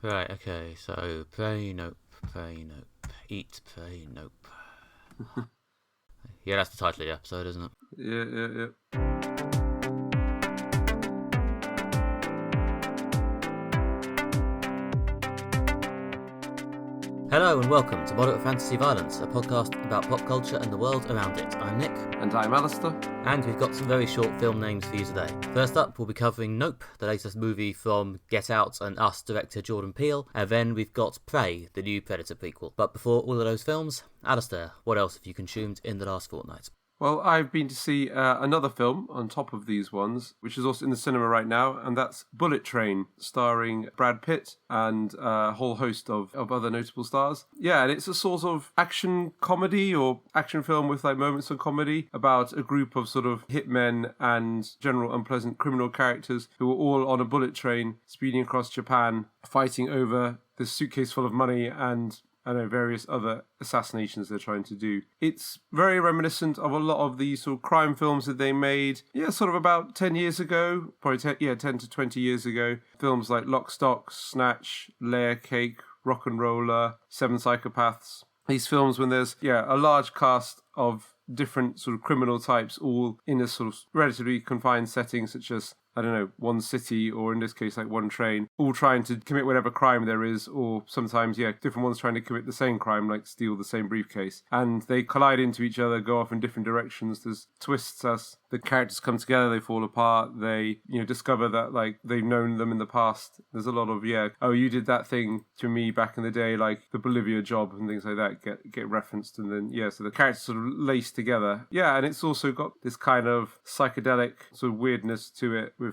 Right, okay, so pray, nope, eat, pray, nope. Yeah, that's the title of the episode, isn't it? Yeah. Hello and welcome to Moderate Fantasy Violence, a podcast about pop culture and the world around it. I'm Nick. And I'm Alistair. And we've got some very short film names for you today. First up, we'll be covering Nope, the latest movie from Get Out and Us director Jordan Peele. And then we've got Prey, the new Predator prequel. But before all of those films, Alistair, what else have you consumed in the last fortnight? Well, I've been to see another film on top of these ones, which is also in the cinema right now, and that's Bullet Train, starring Brad Pitt and a whole host of other notable stars. Yeah, and it's a sort of action comedy or action film with like moments of comedy about a group of sort of hitmen and general unpleasant criminal characters who are all on a bullet train speeding across Japan, fighting over this suitcase full of money and various other assassinations they're trying to do. It's very reminiscent of a lot of these sort of crime films that they made, sort of about 10 years ago, probably 10 to 20 years ago. Films like Lock, Stock, Snatch, Layer Cake, Rock and Roller, Seven Psychopaths. These films when there's, a large cast of different sort of criminal types all in a sort of relatively confined setting, such as one city, or in this case, like one train, all trying to commit whatever crime there is, or sometimes, different ones trying to commit the same crime, like steal the same briefcase. And they collide into each other, go off in different directions. There's twists as the characters come together, they fall apart, they, discover that, like, they've known them in the past. There's a lot of, oh, you did that thing to me back in the day, like the Bolivia job and things like that get referenced. And then, so the characters sort of lace together. Yeah, and it's also got this kind of psychedelic sort of weirdness to it with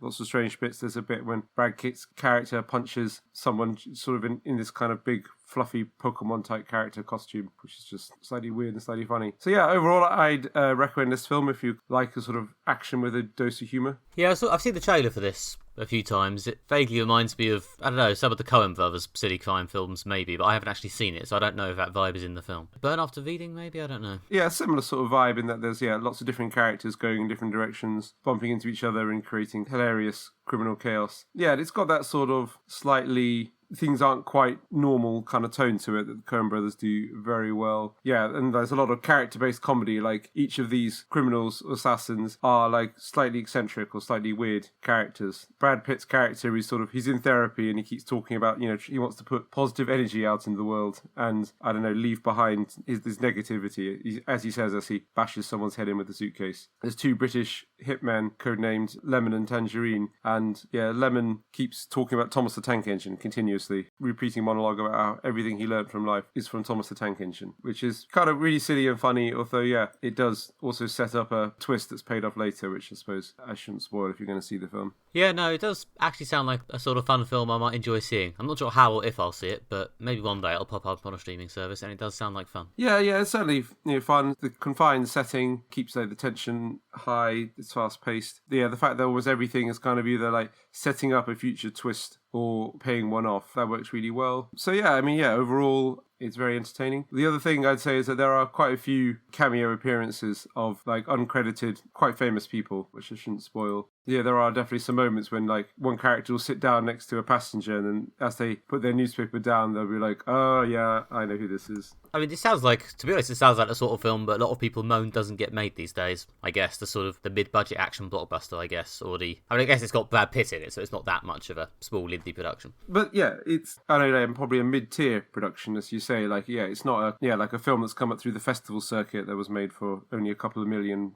lots of strange bits. There's a bit when Brad Pitt's character punches someone sort of in this kind of big fluffy Pokemon type character costume, which is just slightly weird and slightly funny. So overall I'd recommend this film if you like a sort of action with a dose of humour. Yeah, I've seen the trailer for this a few times. It vaguely reminds me of, some of the Coen brothers silly crime films maybe, but I haven't actually seen it, so I don't know if that vibe is in the film. Burn After Reading maybe? I don't know. Yeah, similar sort of vibe in that there's lots of different characters going in different directions, bumping into each other and creating hilarious criminal chaos. Yeah, it's got that sort of slightly things aren't quite normal kind of tone to it that the Coen brothers do very well. Yeah, and there's a lot of character-based comedy. Like, each of these criminals, assassins, are like slightly eccentric or slightly weird characters. Brad Pitt's character is he's in therapy and he keeps talking about, he wants to put positive energy out into the world and, leave behind this negativity, as he says, as he bashes someone's head in with a suitcase. There's two British hitmen codenamed Lemon and Tangerine, and Lemon keeps talking about Thomas the Tank Engine continuously, repeating monologue about how everything he learned from life is from Thomas the Tank Engine, which is kind of really silly and funny, although it does also set up a twist that's paid off later, which I suppose I shouldn't spoil if you're going to see the film. Yeah, no, it does actually sound like a sort of fun film I might enjoy seeing. I'm not sure how or if I'll see it, but maybe one day it'll pop up on a streaming service, and it does sound like fun. Yeah, it's certainly fun. The confined setting keeps the tension high, it's fast-paced. The fact that almost everything is kind of either like setting up a future twist or paying one off, that works really well. So overall it's very entertaining. The other thing I'd say is that there are quite a few cameo appearances of like uncredited, quite famous people, which I shouldn't spoil. Yeah, there are definitely some moments when like one character will sit down next to a passenger, and then as they put their newspaper down, they'll be like, "Oh yeah, I know who this is." I mean, it sounds like, to be honest, it sounds like the sort of film that a lot of people moan doesn't get made these days. I guess the sort of the mid-budget action blockbuster, I guess, or I guess it's got Brad Pitt in it, so it's not that much of a small indie production. But it's probably a mid-tier production, as you say. It's not like a film that's come up through the festival circuit that was made for only a couple of $1 million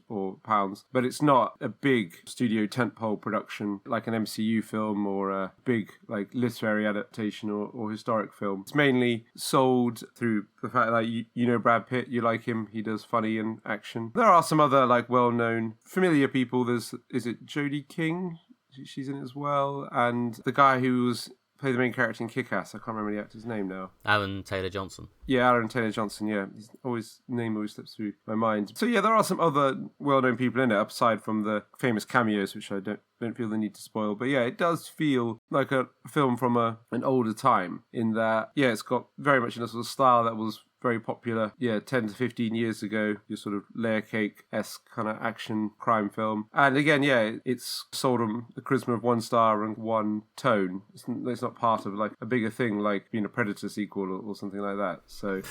or pounds. But it's not a big studio tentpole production like an MCU film or a big like literary adaptation or historic film. It's mainly sold through the fact that Brad Pitt, you like him, he does funny and action. There are some other like well-known familiar people. Is it Jodie King? She's in it as well, and the guy who's played the main character in Kick-Ass. I can't remember the actor's name now. Aaron Taylor-Johnson. Yeah, Aaron Taylor-Johnson, yeah. His name always slips through my mind. So there are some other well-known people in it, aside from the famous cameos, which I don't feel the need to spoil. But it does feel like a film from an older time, in that, it's got very much in a sort of style that was very popular, 10 to 15 years ago, your sort of layer cake-esque kind of action crime film. And again, it's sold on the charisma of 1 star and 1 tone. It's not part of like a bigger thing like being a Predator sequel or something like that. So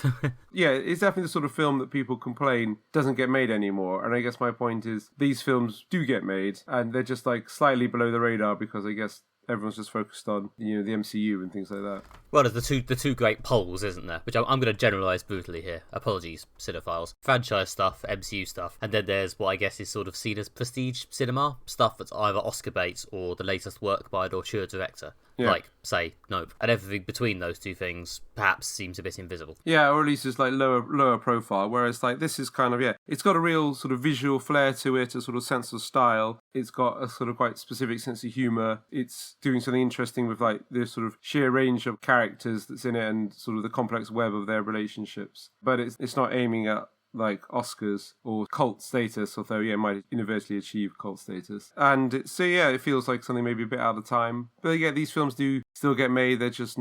it's definitely the sort of film that people complain doesn't get made anymore. And I guess my point is these films do get made, and they're just like slightly below the radar because I guess everyone's just focused on the MCU and things like that. Well, there's the two great poles, isn't there? Which I'm going to generalise brutally here. Apologies, cinephiles. Franchise stuff, MCU stuff, and then there's what I guess is sort of seen as prestige cinema, stuff that's either Oscar bait or the latest work by an auteur director. Yeah. Like, say, Nope. And everything between those two things perhaps seems a bit invisible. Yeah, or at least it's like lower profile, whereas like this is kind of, it's got a real sort of visual flair to it, a sort of sense of style. It's got a sort of quite specific sense of humour. It's doing something interesting with like the sort of sheer range of characters that's in it and sort of the complex web of their relationships. But it's not aiming at like Oscars or cult status, although it might universally achieve cult status. And it feels like something maybe a bit out of time. But these films do still get made, there's just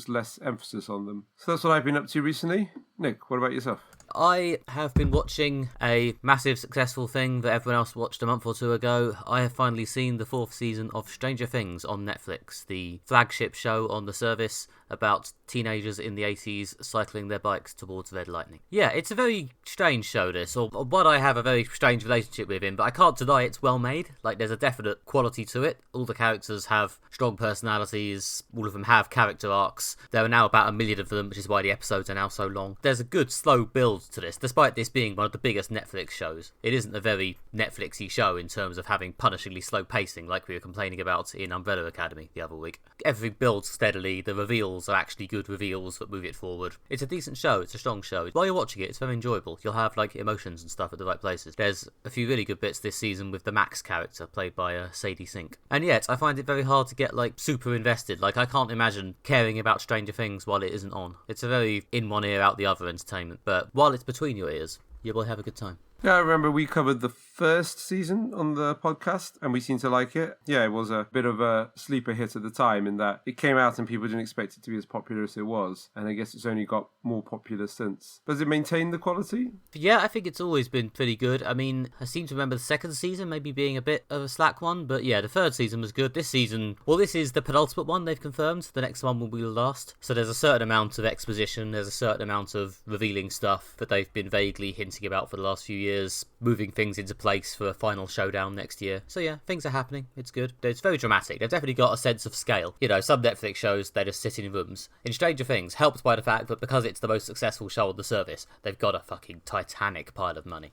less emphasis on them. So that's what I've been up to recently. Nick, what about yourself? I have been watching a massive successful thing that everyone else watched a month or two ago. I have finally seen the 4th season of Stranger Things on Netflix, the flagship show on the service about teenagers in the 80s cycling their bikes towards red lightning. Yeah, it's a very strange show, this, or what I have a very strange relationship with him, but I can't deny it's well made. Like, there's a definite quality to it. All the characters have strong personalities, all of them have character arcs. There are now about 1 million of them, which is why the episodes are now so long. There's a good slow build to this, despite this being one of the biggest Netflix shows. It isn't a very Netflixy show in terms of having punishingly slow pacing like we were complaining about in Umbrella Academy the other week. Everything builds steadily, the reveals are actually good reveals that move it forward. It's a decent show, it's a strong show. While you're watching it, it's very enjoyable. You'll have like emotions and stuff at the right places. There's a few really good bits this season with the Max character played by Sadie Sink. And yet, I find it very hard to get like super invested. Like, I can't imagine caring about Stranger Things while it isn't on. It's a very in one ear out the other entertainment, but while it's between your ears, you will have a good time. Yeah, I remember we covered the 1st season on the podcast and we seemed to like it. Yeah, it was a bit of a sleeper hit at the time in that it came out and people didn't expect it to be as popular as it was. And I guess it's only got more popular since. Does it maintain the quality? Yeah, I think it's always been pretty good. I mean, I seem to remember the 2nd season maybe being a bit of a slack one. But yeah, the 3rd season was good. This season, well, this is the penultimate one they've confirmed. The next one will be the last. So there's a certain amount of exposition. There's a certain amount of revealing stuff that they've been vaguely hinting about for the last few years. Moving things into place for a final showdown next year. So yeah, things are happening. It's good. It's very dramatic. They've definitely got a sense of scale. You know, some Netflix shows, they just sit in rooms. In Stranger Things, helped by the fact that because it's the most successful show on the service, they've got a fucking titanic pile of money.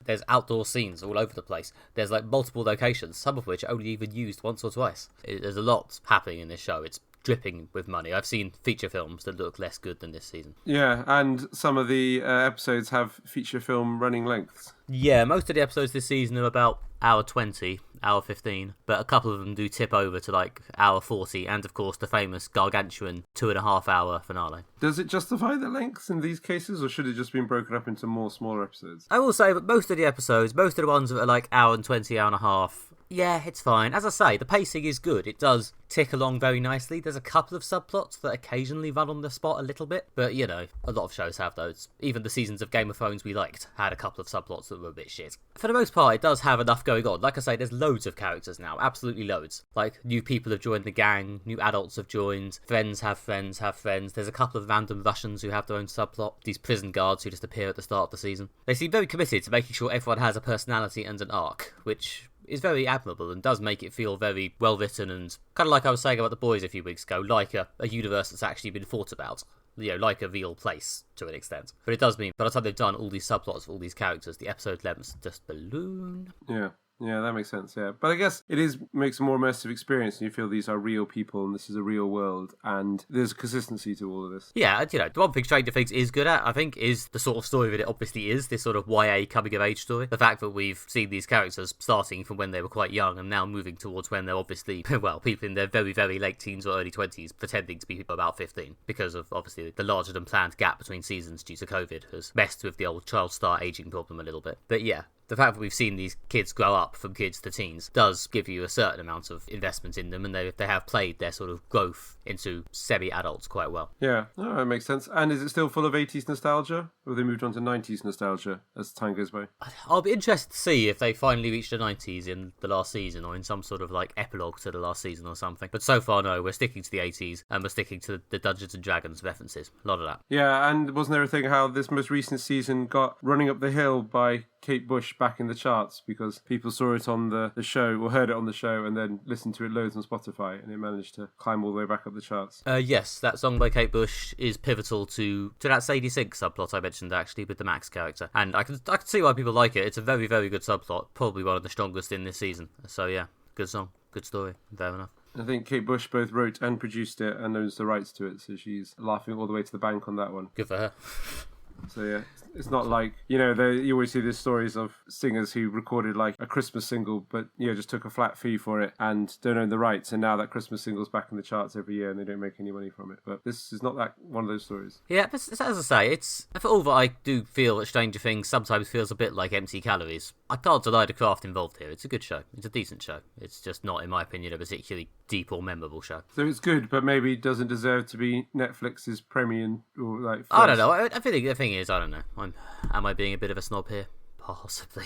There's outdoor scenes all over the place. There's like multiple locations, some of which are only even used once or twice. There's a lot happening in this show. It's dripping with money. I've seen feature films that look less good than this season. Yeah, and some of the episodes have feature film running lengths. Yeah, most of the episodes this season are about hour 20, hour 15, but a couple of them do tip over to like hour 40, and of course the famous gargantuan 2.5 hour finale. Does it justify the lengths in these cases, or should it just been broken up into more smaller episodes? I will say that most of the episodes, most of the ones that are like hour and 20, hour and a half, yeah, it's fine. As I say, the pacing is good. It does tick along very nicely. There's a couple of subplots that occasionally run on the spot a little bit, but you know, a lot of shows have those. Even the seasons of Game of Thrones we liked had a couple of subplots that were a bit shit. For the most part, it does have enough going on. Like I say, there's loads of characters now, absolutely loads. Like, new people have joined the gang, new adults have joined, friends have friends have friends. There's a couple of random Russians who have their own subplot, these prison guards who just appear at the start of the season. They seem very committed to making sure everyone has a personality and an arc, which is very admirable and does make it feel very well written and kind of like I was saying about The Boys a few weeks ago, like a universe that's actually been thought about. You know, like a real place to an extent. But it does mean by the time they've done all these subplots for all these characters, the episode lengths just balloon. Yeah, that makes sense, yeah. But I guess it makes a more immersive experience and you feel these are real people and this is a real world and there's consistency to all of this. Yeah, you know, the one thing Stranger Things is good at, I think, is the sort of story that it obviously is, this sort of YA coming-of-age story. The fact that we've seen these characters starting from when they were quite young and now moving towards when they're obviously, well, people in their very, very late teens or early 20s pretending to be people about 15 because of, obviously, the larger-than-planned gap between seasons due to COVID has messed with the old child star aging problem a little bit. But yeah, the fact that we've seen these kids grow up from kids to teens does give you a certain amount of investment in them, and they have played their sort of growth into semi-adults quite well. Yeah, that makes sense. And is it still full of 80s nostalgia, or have they moved on to 90s nostalgia as time goes by? I'll be interested to see if they finally reach the 90s in the last season, or in some sort of like epilogue to the last season or something. But so far, no, we're sticking to the 80s, and we're sticking to the Dungeons and Dragons references. A lot of that. Yeah, and wasn't there a thing how this most recent season got Running Up the Hill by Kate Bush back in the charts because people saw it on the show, or heard it on the show, and then listened to it loads on Spotify, and it managed to climb all the way back up the charts. Yes, that song by Kate Bush is pivotal to that Sadie Sink subplot I mentioned, actually, with the Max character. And I can see why people like it. It's a very, very good subplot, probably one of the strongest in this season. So yeah, good song, good story, fair enough. I think Kate Bush both wrote and produced it and owns the rights to it, so she's laughing all the way to the bank on that one. Good for her. So yeah, it's not like, you always see these stories of singers who recorded like a Christmas single, but just took a flat fee for it and don't own the rights, and now that Christmas single's back in the charts every year and they don't make any money from it. But this is not that one of those stories. Yeah, but as I say, it's, for all that I do feel that Stranger Things sometimes feels a bit like empty calories, I can't deny the craft involved here. It's a good show. It's a decent show. It's just not, in my opinion, a particularly deep or memorable show. So it's good, but maybe doesn't deserve to be Netflix's premium or like first. I don't know. I think the thing is, I don't know. Am I being a bit of a snob here? Possibly.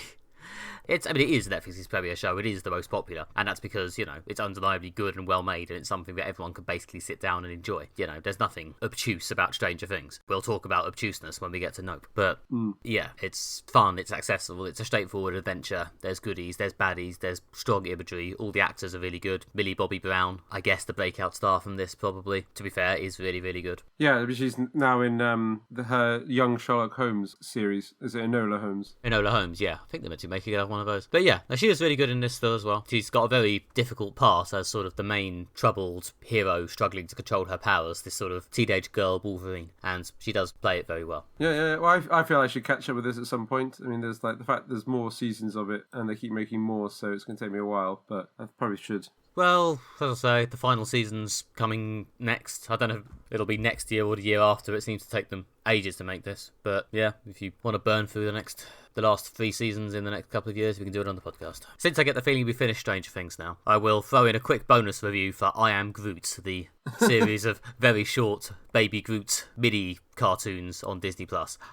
It is Netflix's premier show. It is the most popular, and that's because, it's undeniably good and well made, and it's something that everyone can basically sit down and enjoy. There's nothing obtuse about Stranger Things. We'll talk about obtuseness when we get to Nope. But, yeah, it's fun, it's accessible, it's a straightforward adventure. There's goodies, there's baddies, there's strong imagery. All the actors are really good. Millie Bobby Brown, I guess the breakout star from this, probably, to be fair, is really, really good. Yeah, but she's now in her Young Sherlock Holmes series. Is it Enola Holmes? Enola Holmes, yeah. I think they're meant to be making one of those. But yeah, she was really good in this still as well. She's got a very difficult part as sort of the main troubled hero struggling to control her powers, this sort of teenage girl Wolverine, and she does play it very well. Yeah. Well, I feel I should catch up with this at some point. I mean, there's like the fact there's more seasons of it, and they keep making more, so it's going to take me a while, but I probably should. Well, as I say, the final season's coming next. I don't know if it'll be next year or the year after. It seems to take them ages to make this. But yeah, if you want to burn through the last 3 seasons in the next couple of years, we can do it on the podcast. Since I get the feeling we finished Stranger Things now, I will throw in a quick bonus review for I Am Groot, the series of very short Baby Groot mini cartoons on Disney+.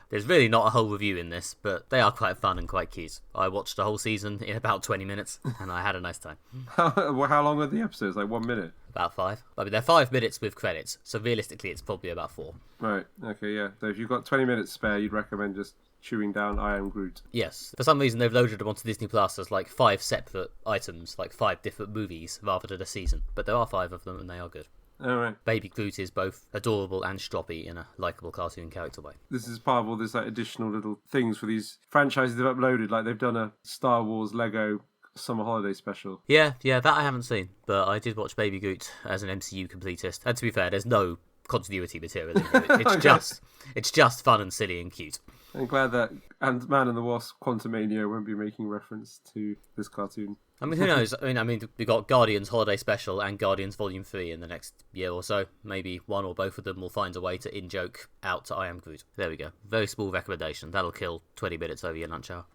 There's really not a whole review in this, but they are quite fun and quite cute. I watched the whole season in about 20 minutes, and I had a nice time. How long are the episodes? Like 1 minute? About 5. I mean, they're 5 minutes with credits, so realistically it's probably about 4. Right, okay, yeah. So if you've got 20 minutes spare, you'd recommend just chewing down I Am Groot. Yes. For some reason, they've loaded them onto Disney Plus as like 5 separate items, like 5 different movies, rather than a season. But there are 5 of them, and they are good. All right. Baby Groot is both adorable and stroppy in a likeable cartoon character way. This is part of all this like additional little things for these franchises they've uploaded. Like they've done a Star Wars Lego summer holiday special. Yeah, that I haven't seen, but I did watch Baby Groot as an MCU completist. And to be fair, there's no continuity material in it. It's just fun and silly and cute. I'm glad that Ant-Man and the Wasp: Quantumania won't be making reference to this cartoon. I mean, who knows? I mean, we got Guardians Holiday Special and Guardians Volume 3 in the next year or so. Maybe one or both of them will find a way to in-joke out to I Am Groot. There we go. Very small recommendation. That'll kill 20 minutes over your lunch hour.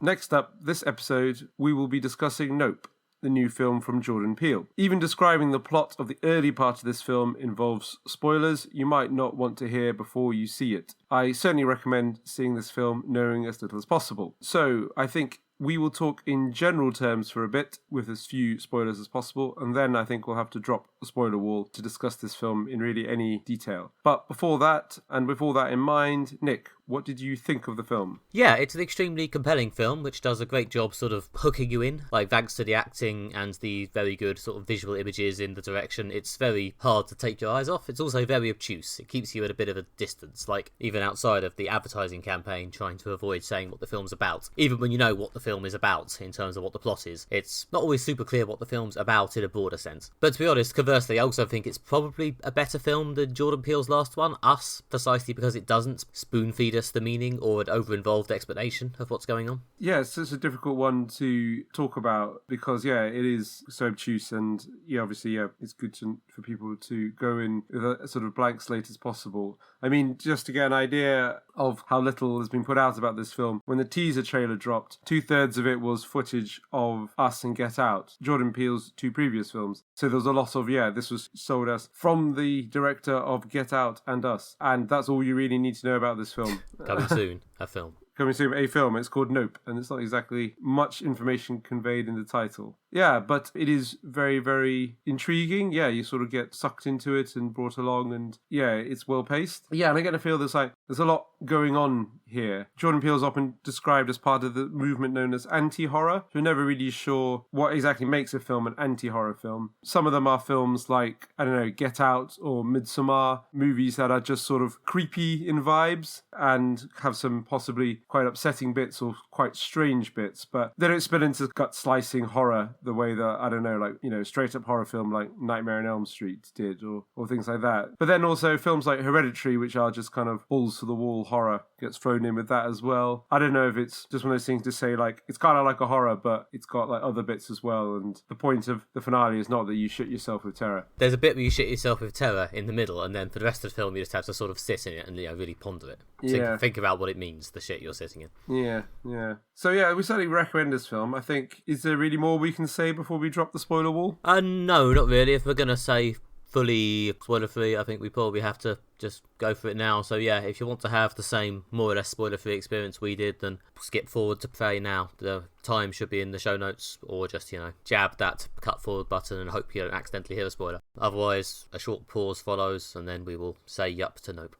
Next up, this episode, we will be discussing Nope, the new film from Jordan Peele. Even describing the plot of the early part of this film involves spoilers you might not want to hear before you see it. I certainly recommend seeing this film knowing as little as possible. So, I think we will talk in general terms for a bit, with as few spoilers as possible, and then I think we'll have to drop the spoiler wall to discuss this film in really any detail. But before that, and with all that in mind, Nick, what did you think of the film? Yeah, it's an extremely compelling film, which does a great job sort of hooking you in. Like, thanks to the acting and the very good sort of visual images in the direction, it's very hard to take your eyes off. It's also very obtuse. It keeps you at a bit of a distance, like, even outside of the advertising campaign, trying to avoid saying what the film's about. Even when you know what the film is about, in terms of what the plot is, it's not always super clear what the film's about in a broader sense. But to be honest, conversely, I also think it's probably a better film than Jordan Peele's last one, Us, precisely because it doesn't spoon-feed feed us the meaning or an over-involved explanation of what's going on. Yeah, it's a difficult one to talk about because, it is so obtuse and, obviously, it's good for people to go in with a sort of blank slate as possible. I mean, just to get an idea of how little has been put out about this film, when the teaser trailer dropped, 2/3 of it was footage of Us and Get Out, Jordan Peele's 2 previous films. So there was a lot of, this was sold as from the director of Get Out and Us. And that's all you really need to know about this film. Coming soon, a film. Coming soon, a film. It's called Nope, and it's not exactly much information conveyed in the title. Yeah, but it is very, very intriguing. Yeah, you sort of get sucked into it and brought along, and it's well paced. Yeah, and I get a feel there's a lot going on here. Jordan Peele is often described as part of the movement known as anti-horror. We're never really sure what exactly makes a film an anti-horror film. Some of them are films like, I don't know, Get Out or Midsommar, movies that are just sort of creepy in vibes and have some possibly quite upsetting bits or quite strange bits, but they don't spill into gut-slicing horror the way that, I don't know, straight-up horror film like Nightmare on Elm Street did or things like that. But then also films like Hereditary, which are just kind of balls-to-the-wall horror, gets thrown in with that as well. I don't know if it's just one of those things to say, it's kind of like a horror, but it's got, other bits as well, and the point of the finale is not that you shit yourself with terror. There's a bit where you shit yourself with terror in the middle, and then for the rest of the film you just have to sort of sit in it and really ponder it. Think about what it means, the shit you're sitting in. Yeah. So we certainly recommend this film. I think, is there really more we can say before we drop the spoiler wall? No, not really. If we're going to say fully spoiler-free, I think we probably have to just go for it now. So if you want to have the same more or less spoiler-free experience we did, then skip forward to Prey now. The time should be in the show notes, or just, jab that cut forward button and hope you don't accidentally hear a spoiler. Otherwise, a short pause follows, and then we will say yup to Nope.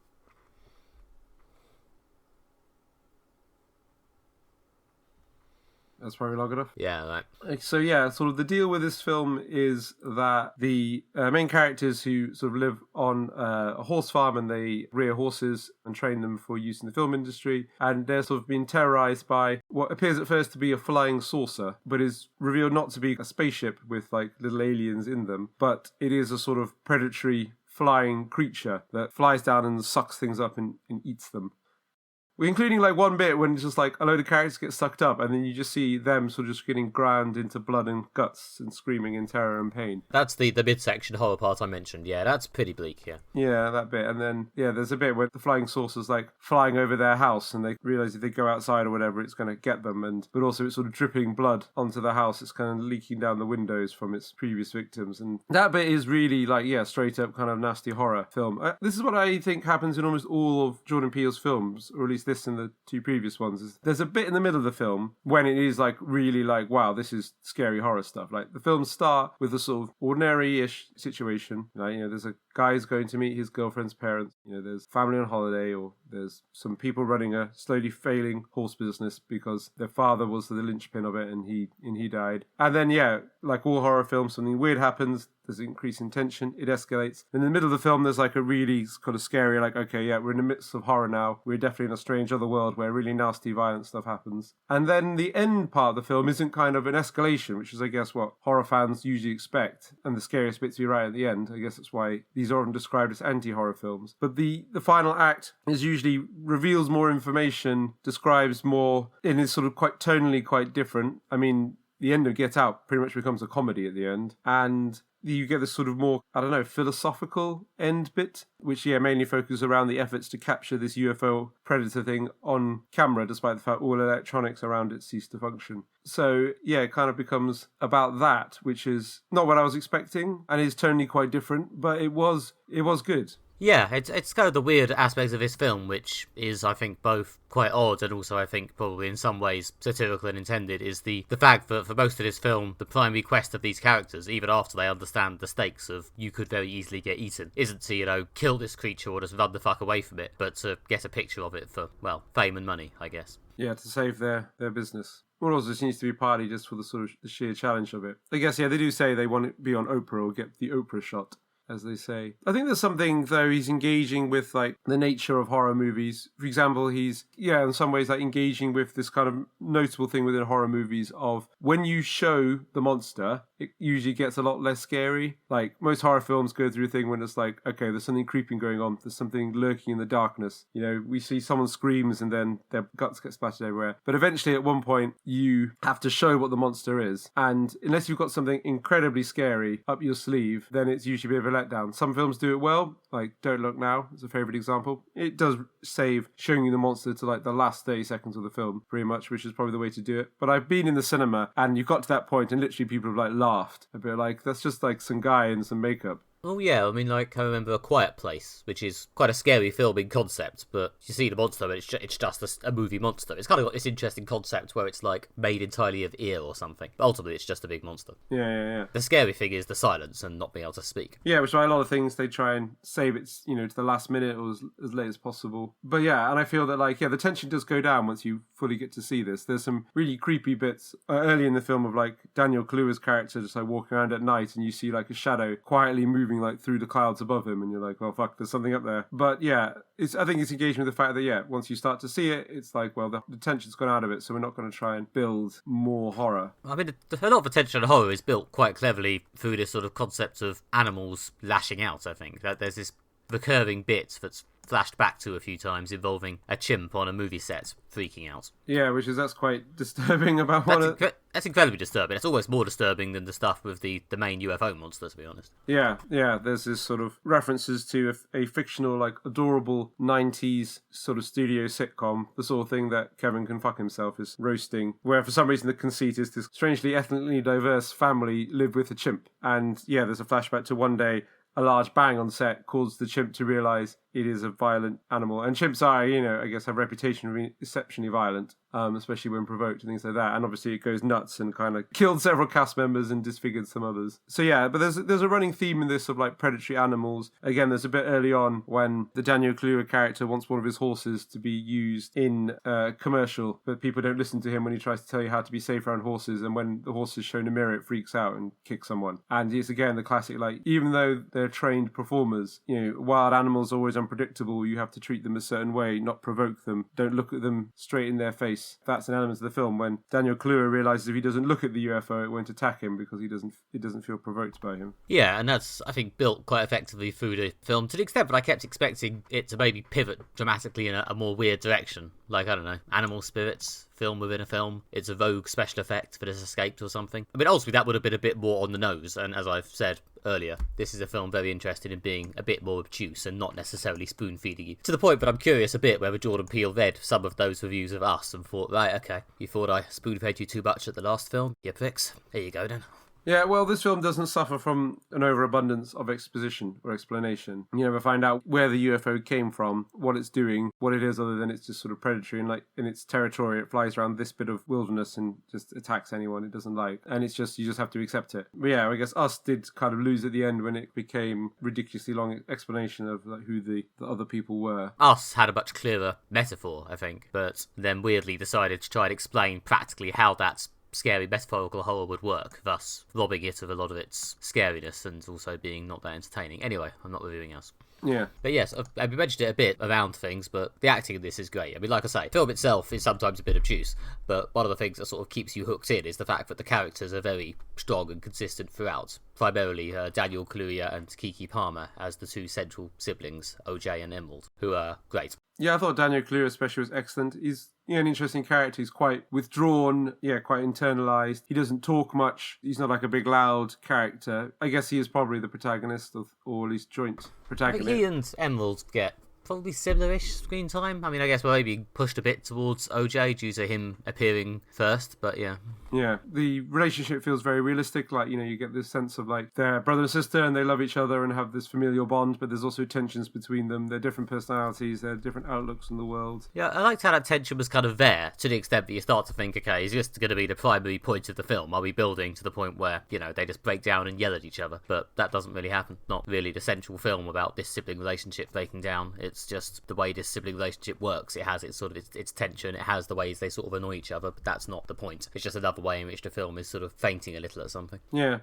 That's probably long enough. Yeah, right. So sort of the deal with this film is that the main characters who sort of live on a horse farm and they rear horses and train them for use in the film industry, and they're sort of being terrorized by what appears at first to be a flying saucer, but is revealed not to be a spaceship with little aliens in them, but it is a sort of predatory flying creature that flies down and sucks things up and eats them. We're including one bit when it's just a load of characters get sucked up and then you just see them sort of just getting ground into blood and guts and screaming in terror and pain. That's the midsection horror part I mentioned. Yeah, that's pretty bleak, yeah. Yeah, that bit. And then, there's a bit where the flying saucer's flying over their house and they realise if they go outside or whatever, it's going to get them. But also it's sort of dripping blood onto the house. It's kind of leaking down the windows from its previous victims. And that bit is really straight up kind of nasty horror film. This is what I think happens in almost all of Jordan Peele's films, or at least this and the 2 previous ones, is there's a bit in the middle of the film when it is really wow, this is scary horror stuff. The films start with a sort of ordinary-ish situation. There's a guy's going to meet his girlfriend's parents. There's family on holiday, or there's some people running a slowly failing horse business because their father was the linchpin of it and he died. And then like all horror films, something weird happens. There's increase in tension. It escalates. And in the middle of the film, there's a really kind of scary, we're in the midst of horror now. We're definitely in a strange other world where really nasty, violent stuff happens. And then the end part of the film isn't kind of an escalation, which is, I guess, what horror fans usually expect. And the scariest bits be right at the end. I guess that's why these are often described as anti-horror films. But the final act is usually reveals more information, describes more, and is sort of quite tonally quite different. I mean, the end of Get Out pretty much becomes a comedy at the end. And you get this sort of more, philosophical end bit, which, mainly focuses around the efforts to capture this UFO predator thing on camera, despite the fact all electronics around it cease to function. So, it kind of becomes about that, which is not what I was expecting, and is tonally quite different, but it was good. Yeah, it's kind of the weird aspects of this film, which is, I think, both quite odd and also, I think, probably in some ways satirical and intended, is the fact that for most of this film, the primary quest of these characters, even after they understand the stakes of you could very easily get eaten, isn't to, kill this creature or just run the fuck away from it, but to get a picture of it for, fame and money, I guess. Yeah, to save their business. Or also seems to be partly just for the sort of the sheer challenge of it. I guess, they do say they want to be on Oprah or get the Oprah shot. as they say. I think there's something, though, he's engaging with, like, the nature of horror movies. For example, he's, in some ways, like, engaging with this kind of notable thing within horror movies of when you show the monster, it usually gets a lot less scary. Like, most horror films go through a thing when it's like, okay, there's something creeping going on, there's something lurking in the darkness. You know, we see someone screams and then their guts get splattered everywhere. But eventually, at one point, you have to show what the monster is. And unless you've got something incredibly scary up your sleeve, then it's usually a bit of a letdown. Some films do it well, like Don't Look Now is a favourite example. It does save showing you the monster to like the last 30 seconds of the film, pretty much, which is probably the way to do it. But I've been in the cinema and you got to that point and literally people have like laughed a bit, like that's just like some guy in some makeup. Oh yeah, I mean, like, I remember A Quiet Place, which is quite a scary film in concept, but you see the monster and it's just a movie monster. It's kind of got this interesting concept where it's, like, made entirely of ear or something. But ultimately, it's just a big monster. Yeah. The scary thing is the silence and not being able to speak. Yeah, which is why a lot of things they try and save it, to the last minute or as late as possible. But yeah, and I feel that, like, the tension does go down once you fully get to see this. There's some really creepy bits early in the film of, like, Daniel Kaluuya's character just, like, walking around at night and you see, like, a shadow quietly moving, like, through the clouds above him and you're like, well, fuck, there's something up there. But yeah, I think it's engaging with the fact that, once you start to see it, it's like, well, the tension's gone out of it, so we're not going to try and build more horror. I mean, a lot of the tension and horror is built quite cleverly through this sort of concept of animals lashing out, I think. That there's this recurring bit that's flashed back to a few times involving a chimp on a movie set freaking out. Yeah, that's quite disturbing about That's incredibly disturbing. It's almost more disturbing than the stuff with the main UFO monster, to be honest. Yeah, there's this sort of references to a fictional, like, adorable 90s sort of studio sitcom, the sort of thing that Kevin Can Fuck Himself is roasting, where for some reason the conceit is this strangely ethnically diverse family live with a chimp. And there's a flashback to one day a large bang on set caused the chimp to realise it is a violent animal. And chimps are, I guess, have a reputation of being exceptionally violent, especially when provoked and things like that. And obviously it goes nuts and kind of killed several cast members and disfigured some others. So but there's a running theme in this of, like, predatory animals. Again, there's a bit early on when the Daniel Kaluuya character wants one of his horses to be used in a commercial, but people don't listen to him when he tries to tell you how to be safe around horses. And when the horse is shown a mirror, it freaks out and kicks someone. And it's, again, the classic, like, even though they're trained performers, wild animals are always unpredictable. You have to treat them a certain way, not provoke them. Don't look at them straight in their face. That's an element of the film when Daniel Kaluuya realizes if he doesn't look at the UFO, it won't attack him because it doesn't feel provoked by him. Yeah, and that's, I think, built quite effectively through the film to the extent that I kept expecting it to maybe pivot dramatically in a more weird direction. Like, I don't know, animal spirits, film within a film. It's a rogue special effect that has escaped or something. I mean, ultimately, that would have been a bit more on the nose, and as I've said earlier, this is a film very interested in being a bit more obtuse and not necessarily spoon-feeding you. To the point, but I'm curious a bit whether Jordan Peele read some of those reviews of Us and thought, right, okay, you thought I spoon-fed you too much at the last film? You pricks. Here you go then. Yeah, well, this film doesn't suffer from an overabundance of exposition or explanation. You never find out where the UFO came from, what it's doing, what it is, other than it's just sort of predatory and, like, in its territory, it flies around this bit of wilderness and just attacks anyone it doesn't like. And it's just, you just have to accept it. But I guess Us did kind of lose at the end when it became ridiculously long explanation of, like, who the other people were. Us had a much clearer metaphor, I think, but then weirdly decided to try and explain practically how that's scary metaphorical horror would work, thus robbing it of a lot of its scariness and also being not that entertaining. Anyway, I'm not reviewing Us. Yeah. But yes, I've mentioned it a bit around things, but the acting in this is great. I mean, like I say, the film itself is sometimes a bit obtuse, but one of the things that sort of keeps you hooked in is the fact that the characters are very strong and consistent throughout. Primarily Daniel Kaluuya and Keke Palmer as the two central siblings, OJ and Emerald, who are great. Yeah, I thought Daniel Kaluuya especially was excellent. He's an interesting character. He's quite withdrawn, quite internalized. He doesn't talk much. He's not like a big loud character. I guess he is probably the protagonist or at least joint protagonist. I think he and Emerald get probably similar-ish screen time. I mean, I guess we're maybe pushed a bit towards OJ due to him appearing first, but yeah. Yeah, the relationship feels very realistic. Like, you get this sense of, like, they're brother and sister and they love each other and have this familial bond, but there's also tensions between them. They're different personalities, they're different outlooks on the world. Yeah, I liked how that tension was kind of there to the extent that you start to think, okay, is this going to be the primary point of the film? Are we building to the point where, they just break down and yell at each other? But that doesn't really happen. Not really the central film about this sibling relationship breaking down. it's just the way this sibling relationship works. It has its sort of its tension, it has the ways they sort of annoy each other, but that's not the point. It's just another way in which the film is sort of fainting a little at something. Yeah,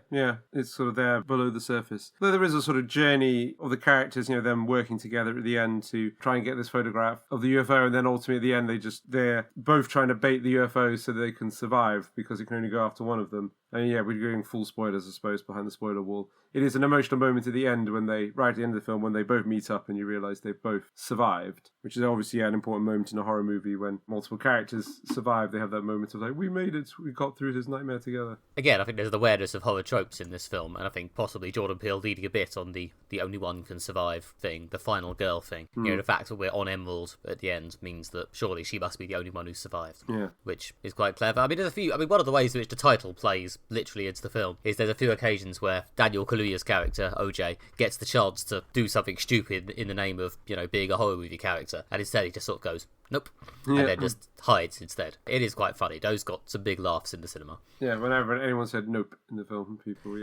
it's sort of there below the surface. Though there is a sort of journey of the characters, them working together at the end to try and get this photograph of the UFO, and then ultimately at the end they're both trying to bait the UFO so they can survive because it can only go after one of them. And yeah, we're going full spoilers, I suppose, behind the spoiler wall. It is an emotional moment at the end right at the end of the film, when they both meet up and you realise they've both survived, which is obviously an important moment in a horror movie when multiple characters survive. They have that moment of like, we made it, we got through this nightmare together. Again, I think there's an awareness of horror tropes in this film, and I think possibly Jordan Peele leading a bit on the only one can survive thing, the final girl thing. The fact that we're on Emerald at the end means that surely she must be the only one who survived. Yeah. Which is quite clever. I mean, one of the ways in which the title plays literally into the film is there's a few occasions where Daniel Kaluuya's character, OJ, gets the chance to do something stupid in the name of, being a horror movie character, and instead he just sort of goes, nope, and then just hides instead. It is quite funny. Those got some big laughs in the cinema. Yeah, whenever anyone said nope in the film, people,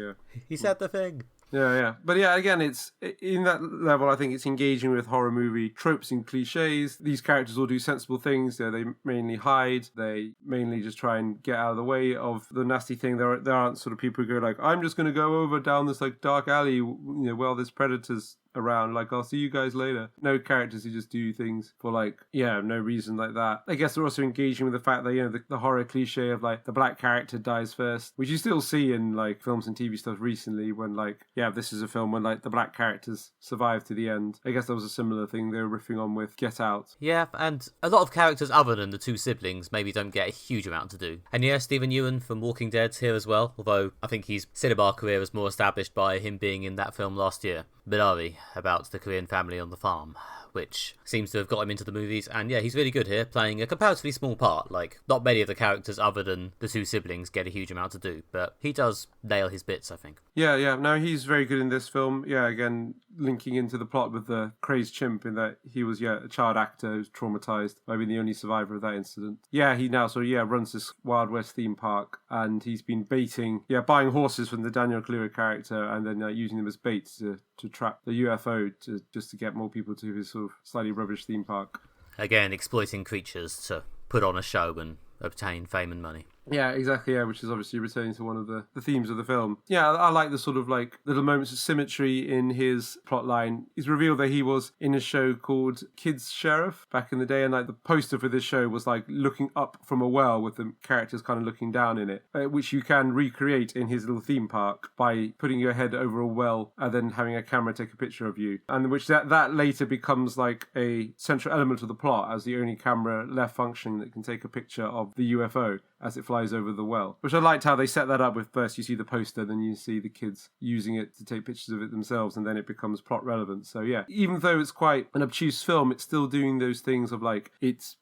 He said the thing. Yeah. But yeah, again, it's in that level, I think it's engaging with horror movie tropes and cliches. These characters all do sensible things. They mainly hide. They mainly just try and get out of the way of the nasty thing. There aren't sort of people who go like, I'm just going to go over down this like dark alley, while there's predators around, like, I'll see you guys later. No characters who just do things for like, no reason like that. I guess they're also engaging with the fact that, the horror cliche of like the black character dies first, which you still see in like films and TV stuff recently when like, this is a film when like the black characters survive to the end. I guess that was a similar thing they were riffing on with Get Out. Yeah, and a lot of characters other than the two siblings maybe don't get a huge amount to do. And yeah, Stephen Yeun from Walking Dead's here as well, although I think his cinema career was more established by him being in that film last year, Minari, about the Korean family on the farm, which seems to have got him into the movies. And yeah, he's really good here, playing a comparatively small part. Like, not many of the characters other than the two siblings get a huge amount to do, but he does nail his bits, I think. Yeah, no, he's very good in this film. Yeah, again, linking into the plot with the crazed chimp in that he was, a child actor who's traumatized by being the only survivor of that incident. Yeah, he now runs this Wild West theme park, and he's been buying horses from the Daniel Kaluuya character and then using them as bait to trap the UFO just to get more people to his sort of slightly rubbish theme park. Again, exploiting creatures to put on a show and obtain fame and money. Yeah, exactly, which is obviously returning to one of the themes of the film. Yeah, I like the sort of like little moments of symmetry in his plotline. It's revealed that he was in a show called Kids Sheriff back in the day, and like the poster for this show was like looking up from a well with the characters kind of looking down in it, which you can recreate in his little theme park by putting your head over a well and then having a camera take a picture of you, and which that later becomes like a central element of the plot as the only camera left functioning that can take a picture of the UFO as it flies over the well. Which I liked how they set that up with first you see the poster, then you see the kids using it to take pictures of it themselves, and then it becomes plot relevant. So yeah, even though it's quite an obtuse film, it's still doing those things of like, it's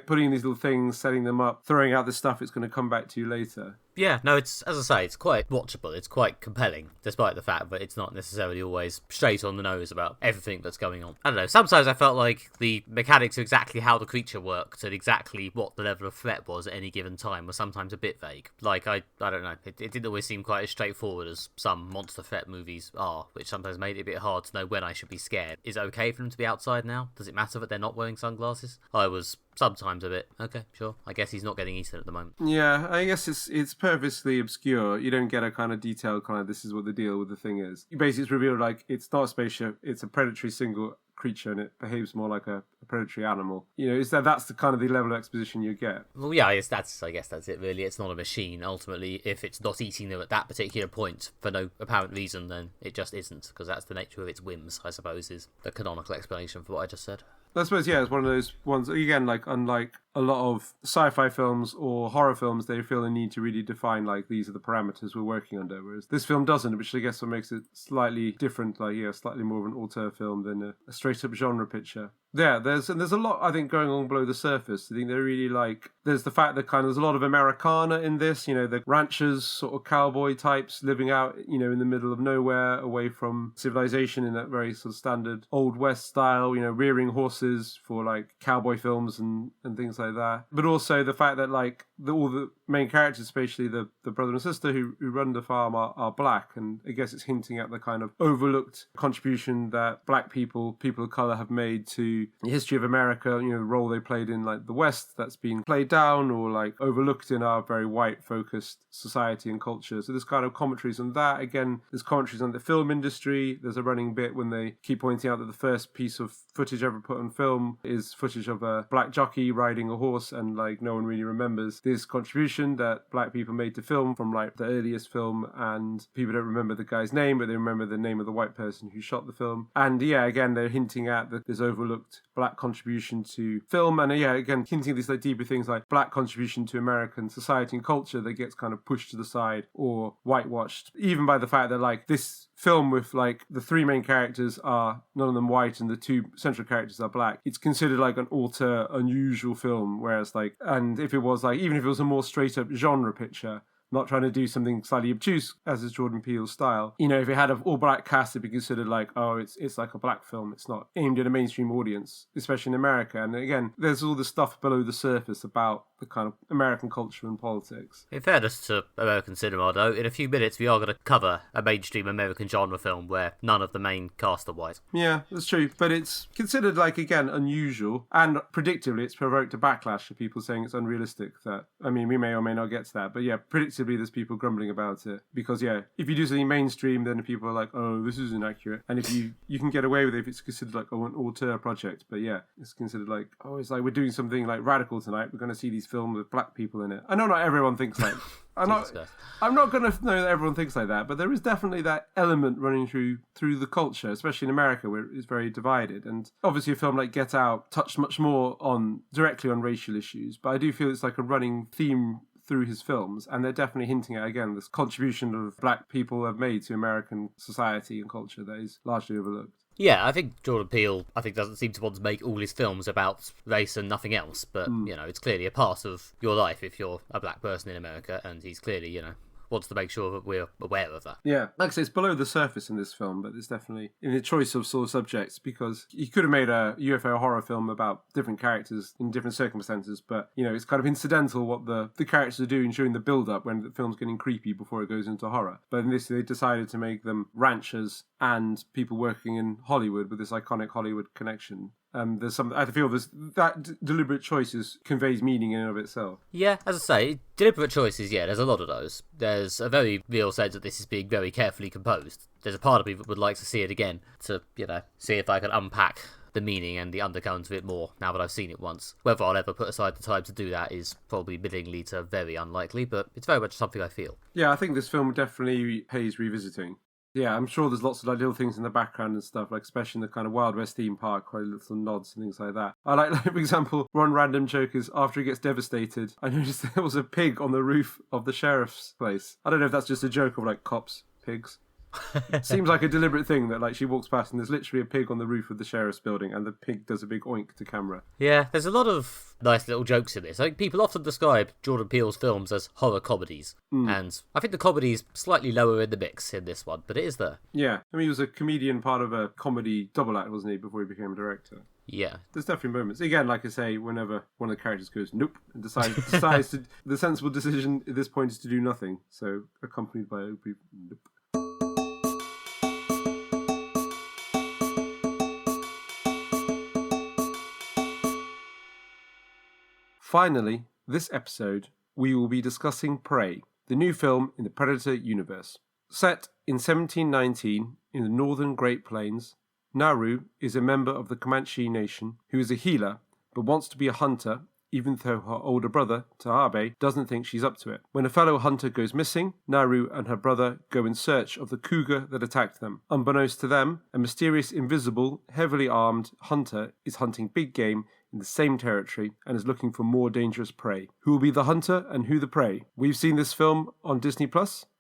putting these little things, setting them up, throwing out the stuff it's going to come back to you later. Yeah, no, it's, as I say, it's quite watchable, it's quite compelling, despite the fact that it's not necessarily always straight on the nose about everything that's going on. I don't know, sometimes I felt like the mechanics of exactly how the creature worked and exactly what the level of threat was at any given time was sometimes a bit vague. Like, I don't know, it didn't always seem quite as straightforward as some monster threat movies are, which sometimes made it a bit hard to know when I should be scared. Is it okay for them to be outside now? Does it matter that they're not wearing sunglasses? I was sometimes a bit, okay, sure, I guess he's not getting eaten at the moment. Yeah, I guess it's purposely obscure. You don't get a kind of detailed this is what the deal with the thing is. Basically, it's revealed like it's not a spaceship, it's a predatory single creature, and it behaves more like a predatory animal. That's the kind of the level of exposition you get. Well, yeah, I guess that's it really. It's not a machine. Ultimately, if it's not eating them at that particular point for no apparent reason, then it just isn't, because that's the nature of its whims, I suppose, is the canonical explanation for what I just said. I suppose, it's one of those ones, again, like, unlike a lot of sci-fi films or horror films, they feel the need to really define, like, these are the parameters we're working under, whereas this film doesn't, which I guess what makes it slightly different, like, slightly more of an auteur film than a straight-up genre picture. Yeah, there's a lot, I think, going on below the surface. I think they're really like, there's the fact that there's a lot of Americana in this, the ranchers, sort of cowboy types living out, in the middle of nowhere, away from civilization in that very sort of standard Old West style, rearing horses for like cowboy films and things like that. But also the fact that like all the main characters, especially the brother and sister who run the farm, are black. And I guess it's hinting at the kind of overlooked contribution that black people of colour have made to the history of America, the role they played in like the West that's been played down or like overlooked in our very white focused society and culture. So there's kind of commentaries on that. Again, there's commentaries on the film industry. There's a running bit when they keep pointing out that the first piece of footage ever put on film is footage of a black jockey riding a horse, and like no one really remembers this contribution that black people made to film from like the earliest film, and people don't remember the guy's name, but they remember the name of the white person who shot the film. And yeah, again, they're hinting at that there's overlooked black contribution to film, and yeah, again, hinting at these like deeper things like black contribution to American society and culture that gets kind of pushed to the side or whitewashed, even by the fact that like this film with like the three main characters are none of them white and the two central characters are black. It's considered like an unusual film, whereas like, and if it was like, even if it was a more straight up genre picture, not trying to do something slightly obtuse, as is Jordan Peele's style. If it had an all-black cast, it'd be considered like, oh, it's like a black film. It's not aimed at a mainstream audience, especially in America. And again, there's all the stuff below the surface about the kind of American culture and politics. In fairness to American cinema, though, in a few minutes we are going to cover a mainstream American genre film where none of the main cast are white. Yeah, that's true. But it's considered, like, again, unusual. And predictably, it's provoked a backlash of people saying it's unrealistic. That, I mean, we may or may not get to that. But yeah, predictably, there's people grumbling about it. Because, yeah, if you do something mainstream, then people are like, oh, this is inaccurate. And if you can get away with it if it's considered like, oh, an auteur project. But yeah, it's considered like, oh, it's like we're doing something like radical tonight. We're going to see these films with black people in it. I know not everyone thinks like I'm not going to know that everyone thinks like that, but there is definitely that element running through the culture, especially in America, where it's very divided. And obviously a film like Get Out touched much more directly on racial issues, but I do feel it's like a running theme through his films, and they're definitely hinting at, again, this contribution of black people have made to American society and culture that is largely overlooked. Yeah, I think Jordan Peele, doesn't seem to want to make all his films about race and nothing else, but, it's clearly a part of your life if you're a black person in America, and he's clearly, wants to make sure that we're aware of that. Yeah, like I say, it's below the surface in this film, but it's definitely in the choice of sort of subjects, because he could have made a UFO horror film about different characters in different circumstances, but, it's kind of incidental what the characters are doing during the build-up when the film's getting creepy before it goes into horror. But in this, they decided to make them ranchers and people working in Hollywood with this iconic Hollywood connection. I feel that deliberate choices conveys meaning in and of itself. Yeah, as I say, deliberate choices, yeah, there's a lot of those. There's a very real sense that this is being very carefully composed. There's a part of me that would like to see it again to, see if I can unpack the meaning and the undercurrents of it more now that I've seen it once. Whether I'll ever put aside the time to do that is probably middlingly to very unlikely, but it's very much something I feel. Yeah, I think this film definitely pays revisiting. Yeah, I'm sure there's lots of like little things in the background and stuff, like especially in the kind of Wild West theme park, quite little nods and things like that. I like for example, one random joke is after he gets devastated, I noticed there was a pig on the roof of the sheriff's place. I don't know if that's just a joke of like cops, pigs. It seems like a deliberate thing that like she walks past and there's literally a pig on the roof of the sheriff's building and the pig does a big oink to camera. Yeah, there's a lot of nice little jokes in this. I think people often describe Jordan Peele's films as horror comedies, and I think the comedy's slightly lower in the mix in this one, but it is there. Yeah, I mean he was a comedian, part of a comedy double act, wasn't he, before he became a director? Yeah. There's definitely moments. Again, like I say, whenever one of the characters goes, nope, and decides to, the sensible decision at this point is to do nothing. So, accompanied by nope. Finally, this episode, we will be discussing Prey, the new film in the Predator universe. Set in 1719 in the northern Great Plains, Naru is a member of the Comanche nation who is a healer but wants to be a hunter, even though her older brother, Taabe, doesn't think she's up to it. When a fellow hunter goes missing, Naru and her brother go in search of the cougar that attacked them. Unbeknownst to them, a mysterious, invisible, heavily armed hunter is hunting big game in the same territory and is looking for more dangerous prey. Who will be the hunter and who the prey? We've seen this film on Disney+.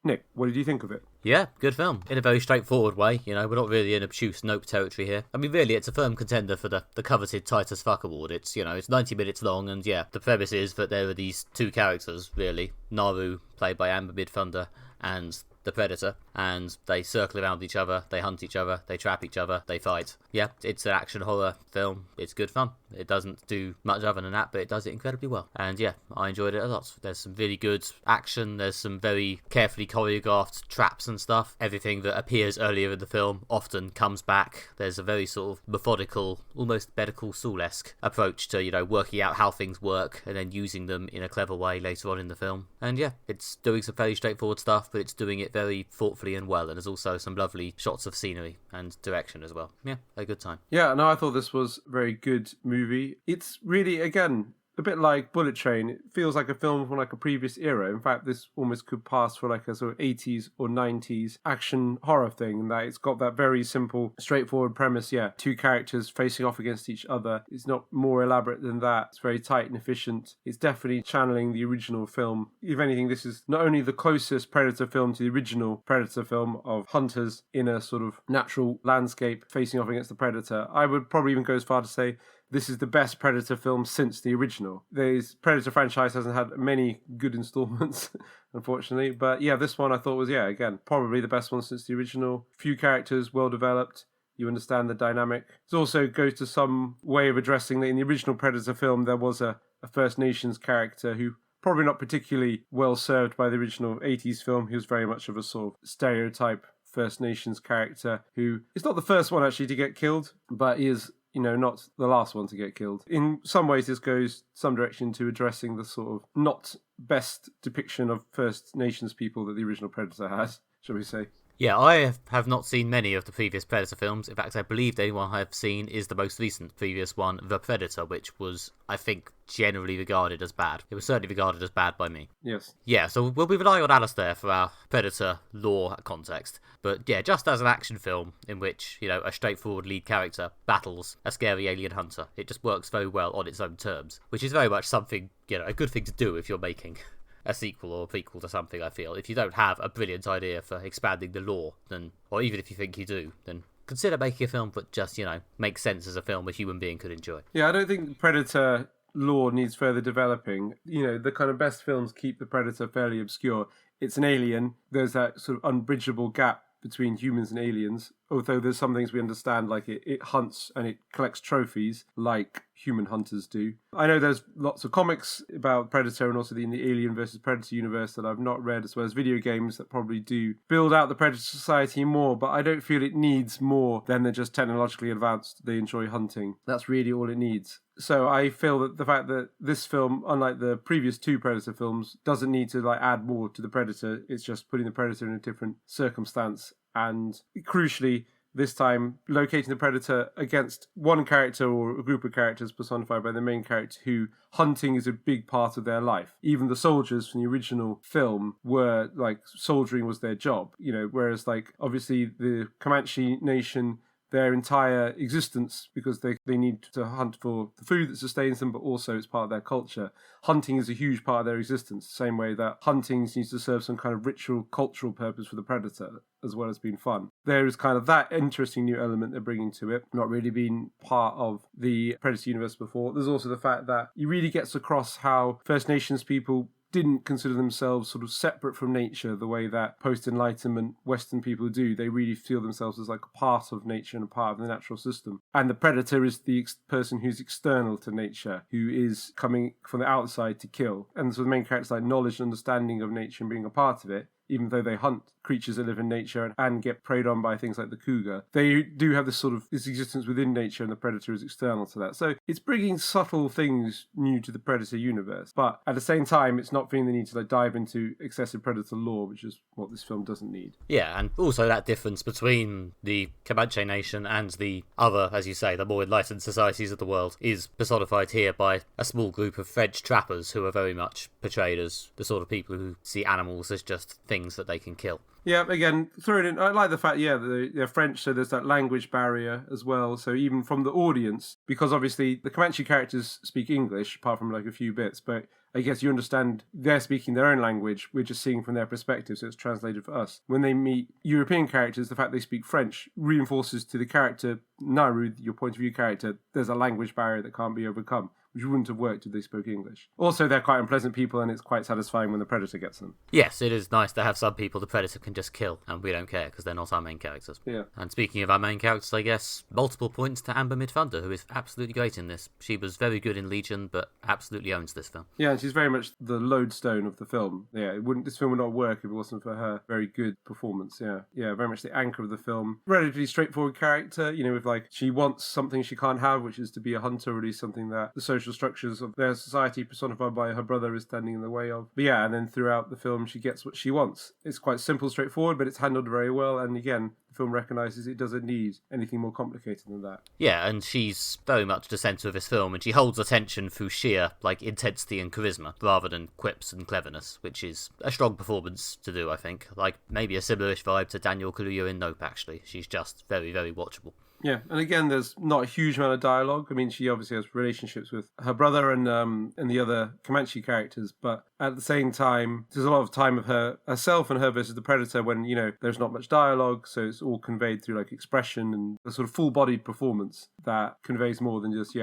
Nick, what did you think of it? Yeah, good film. In a very straightforward way, we're not really in obtuse Nope territory here. I mean, really, it's a firm contender for the coveted Titus Fuck Award. It's 90 minutes long, and yeah, the premise is that there are these two characters, really. Naru, played by Amber Midthunder, and the predator, and they circle around each other, they hunt each other, they trap each other, they fight. Yeah, it's an action horror film. It's good fun. It doesn't do much other than that, but it does it incredibly well. And yeah, I enjoyed it a lot. There's some really good action, there's some very carefully choreographed traps and stuff. Everything that appears earlier in the film often comes back. There's a very sort of methodical, almost Better Call Saul-esque approach to, working out how things work and then using them in a clever way later on in the film. And yeah, it's doing some fairly straightforward stuff, but it's doing it very thoughtfully and well. And there's also some lovely shots of scenery and direction as well. Yeah, a good time. Yeah, no, I thought this was a very good movie. It's really, again, a bit like Bullet Train. It feels like a film from like a previous era. In fact, this almost could pass for like a sort of 80s or 90s action horror thing, in that it's got that very simple, straightforward premise. Yeah, two characters facing off against each other. It's not more elaborate than that. It's very tight and efficient. It's definitely channeling the original film. If anything, this is not only the closest Predator film to the original Predator film of hunters in a sort of natural landscape facing off against the Predator. I would probably even go as far to say this is the best Predator film since the original. The Predator franchise hasn't had many good installments, unfortunately. But yeah, this one I thought was, again, probably the best one since the original. Few characters, well developed. You understand the dynamic. It also goes to some way of addressing that in the original Predator film, there was a First Nations character who probably not particularly well served by the original 80s film. He was very much of a sort of stereotype First Nations character who is not the first one actually to get killed, but he is not the last one to get killed. In some ways, this goes some direction to addressing the sort of not best depiction of First Nations people that the original Predator has, shall we say. Yeah, I have not seen many of the previous Predator films. In fact, I believe the only one I've seen is the most recent previous one, The Predator, which was, I think, generally regarded as bad. It was certainly regarded as bad by me. Yes. Yeah, so we'll be relying on Alistair for our Predator lore context. But yeah, just as an action film in which, a straightforward lead character battles a scary alien hunter, it just works very well on its own terms, which is very much something, a good thing to do if you're making a sequel or a prequel to something, I feel. If you don't have a brilliant idea for expanding the lore, then, or even if you think you do, then consider making a film that just, makes sense as a film a human being could enjoy. Yeah, I don't think Predator lore needs further developing. The kind of best films keep the Predator fairly obscure. It's an alien. There's that sort of unbridgeable gap between humans and aliens, although there's some things we understand, like it hunts and it collects trophies like human hunters do. I know there's lots of comics about Predator and also in the Alien versus Predator universe that I've not read, as well as video games that probably do build out the Predator society more, but I don't feel it needs more than they're just technologically advanced. They enjoy hunting. That's really all it needs. So I feel that the fact that this film, unlike the previous two Predator films, doesn't need to add more to the Predator. It's just putting the Predator in a different circumstance. And crucially, this time locating the Predator against one character or a group of characters personified by the main character who hunting is a big part of their life. Even the soldiers from the original film were soldiering was their job, whereas obviously the Comanche nation, their entire existence, because they need to hunt for the food that sustains them, but also it's part of their culture. Hunting is a huge part of their existence, the same way that hunting needs to serve some kind of ritual, cultural purpose for the Predator, as well as being fun. There is kind of that interesting new element they're bringing to it, not really been part of the Predator universe before. There's also the fact that it really gets across how First Nations people didn't consider themselves sort of separate from nature the way that post-Enlightenment Western people do. They really feel themselves as a part of nature and a part of the natural system. And the Predator is the person who's external to nature, who is coming from the outside to kill. And so the main character's knowledge and understanding of nature and being a part of it, even though they hunt creatures that live in nature and get preyed on by things like the cougar, they do have this existence within nature, and the Predator is external to that. So it's bringing subtle things new to the Predator universe, but at the same time, it's not feeling the need to dive into excessive Predator lore, which is what this film doesn't need. Yeah, and also that difference between the Comanche nation and the other, as you say, the more enlightened societies of the world is personified here by a small group of French trappers who are very much portrayed as the sort of people who see animals as just things that they can kill. Yeah, again, throw it in. I like the fact, they're French, so there's that language barrier as well. So even from the audience, because obviously the Comanche characters speak English, apart from a few bits, but I guess you understand they're speaking their own language. We're just seeing from their perspective, so it's translated for us. When they meet European characters, the fact they speak French reinforces to the character, Naru, your point of view character, there's a language barrier that can't be overcome, which wouldn't have worked if they spoke English. Also, they're quite unpleasant people, and it's quite satisfying when the Predator gets them. Yes, it is nice to have some people the Predator can just kill, and we don't care because they're not our main characters. Yeah. And speaking of our main characters, I guess, multiple points to Amber Midthunder, who is absolutely great in this. She was very good in Legion, but absolutely owns this film. Yeah, and she's very much the lodestone of the film. Yeah, this film would not work if it wasn't for her very good performance. Yeah, very much the anchor of the film. Relatively straightforward character, with like, she wants something she can't have, which is to be a hunter, or at least something that the social structures of their society personified by her brother is standing in the way of. But yeah, and then throughout the film, she gets what she wants. It's quite simple, straightforward, but it's handled very well. And again, the film recognises it doesn't need anything more complicated than that. Yeah, and she's very much the centre of this film, and she holds attention through sheer, intensity and charisma, rather than quips and cleverness, which is a strong performance to do, I think. Maybe a similar-ish vibe to Daniel Kaluuya in Nope, actually. She's just very, very watchable. Yeah, and again, there's not a huge amount of dialogue. I mean, she obviously has relationships with her brother and the other Comanche characters, but at the same time, there's a lot of time of herself and her versus the Predator when, there's not much dialogue, so it's all conveyed through expression and a sort of full-bodied performance that conveys more than just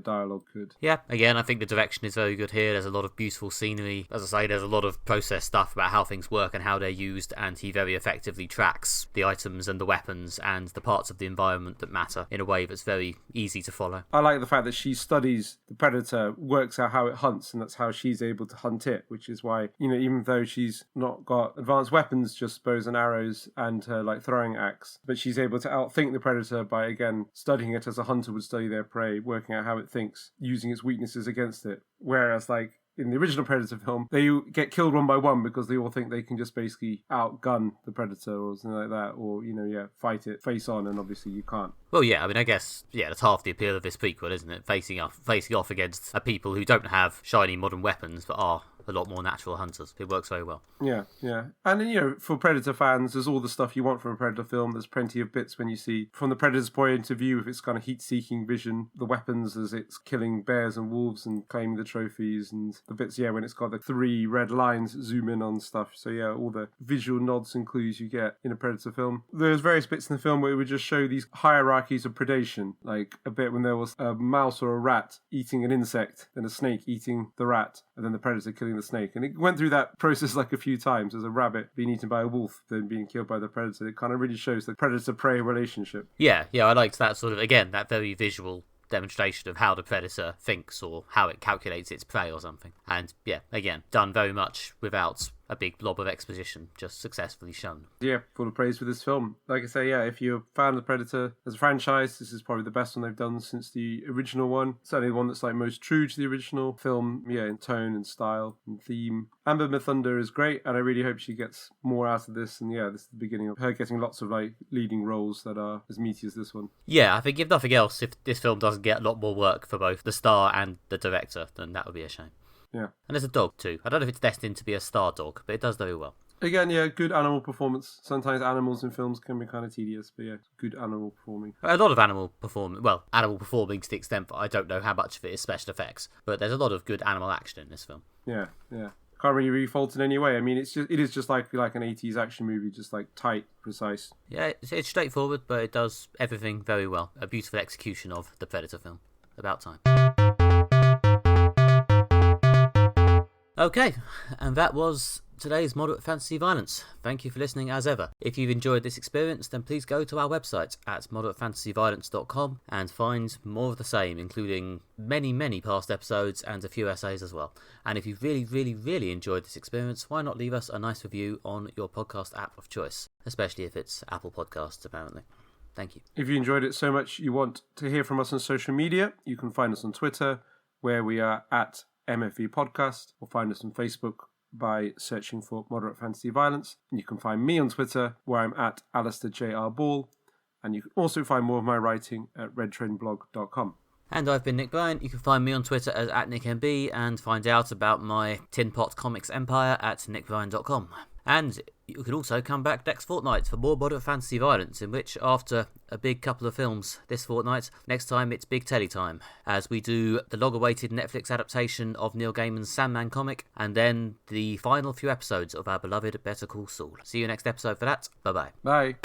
dialogue could. Yeah, again, I think the direction is very good here. There's a lot of beautiful scenery. As I say, there's a lot of process stuff about how things work and how they're used, and he very effectively tracks the items and the weapons and the parts of the environment that matter in a way that's very easy to follow. I like the fact that she studies the Predator, works out how it hunts, and that's how she's able to hunt it, which is why, even though she's not got advanced weapons, just bows and arrows and her throwing axe, but she's able to outthink the Predator by, again, studying it as a hunter would study their prey, working out how it thinks, using its weaknesses against it. Whereas, in the original Predator film, they get killed one by one because they all think they can just basically outgun the Predator or something like that, or, fight it face on, and obviously you can't. Well, yeah, I mean, I guess, that's half the appeal of this prequel, isn't it? Facing off against a people who don't have shiny modern weapons, but are a lot more natural hunters. It works very well. Yeah. And then, for Predator fans, there's all the stuff you want from a Predator film. There's plenty of bits when you see, from the Predator's point of view, with its kind of heat-seeking vision, the weapons as it's killing bears and wolves and claiming the trophies, and the bits, when it's got the 3 red lines zoom in on stuff. So, all the visual nods and clues you get in a Predator film. There's various bits in the film where it would just show these hierarchies of predation, like a bit when there was a mouse or a rat eating an insect, then a snake eating the rat, and then the Predator killing the snake. And it went through that process a few times. There's a rabbit being eaten by a wolf, then being killed by the Predator. It kind of really shows the Predator-prey relationship. Yeah, I liked that sort of, again, that very visual demonstration of how the Predator thinks or how it calculates its prey or something. And yeah, again, done very much without a big blob of exposition, just successfully shown. Yeah, full of praise for this film. Like I say, if you're a fan of the Predator as a franchise, this is probably the best one they've done since the original one. Certainly the one that's most true to the original film, in tone and style and theme. Amber Midthunder is great, and I really hope she gets more out of this. And this is the beginning of her getting lots of leading roles that are as meaty as this one. Yeah, I think if nothing else, if this film doesn't get a lot more work for both the star and the director, then that would be a shame. Yeah. And there's a dog too. I don't know if it's destined to be a star dog, but it does very well. Again, good animal performance. Sometimes animals in films can be kind of tedious, but good animal performing. A lot of animal performing to the extent that I don't know how much of it is special effects, but there's a lot of good animal action in this film. Yeah. Can't really fault in any way. I mean, it is just like an 80s action movie, just tight, precise. Yeah, it's straightforward, but it does everything very well. A beautiful execution of the Predator film. About time. Okay, and that was today's Moderate Fantasy Violence. Thank you for listening as ever. If you've enjoyed this experience, then please go to our website at moderatefantasyviolence.com and find more of the same, including many past episodes and a few essays as well. And if you've really enjoyed this experience, why not leave us a nice review on your podcast app of choice, especially if it's Apple Podcasts, apparently. Thank you. If you enjoyed it so much you want to hear from us on social media, you can find us on Twitter, where we are at MFV Podcast, or find us on Facebook by searching for Moderate Fantasy Violence. And you can find me on Twitter, where I'm at Alistair J.R. Ball. And you can also find more of my writing at redtrainblog.com. And I've been Nick Bryant. You can find me on Twitter as @NickMB and find out about my Tin Pot Comics empire at nickbryan.com. And you can also come back next fortnight for more Moderate Fantasy Violence, in which, after a big couple of films this fortnight, next time it's big telly time, as we do the long-awaited Netflix adaptation of Neil Gaiman's Sandman comic, and then the final few episodes of our beloved Better Call Saul. See you next episode for that. Bye-bye. Bye.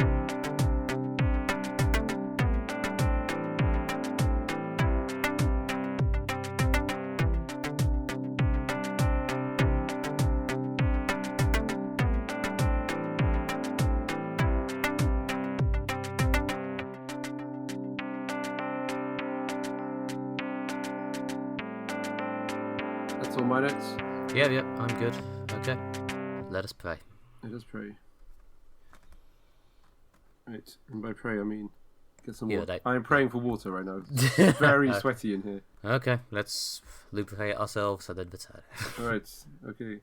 That's all my notes. Yeah, I'm good. Okay. Let us pray. Let us pray. Right, and by pray I mean get some water. I am praying for water right now. It's very sweaty in here. Okay, let's lubricate ourselves and then return. Alright, okay.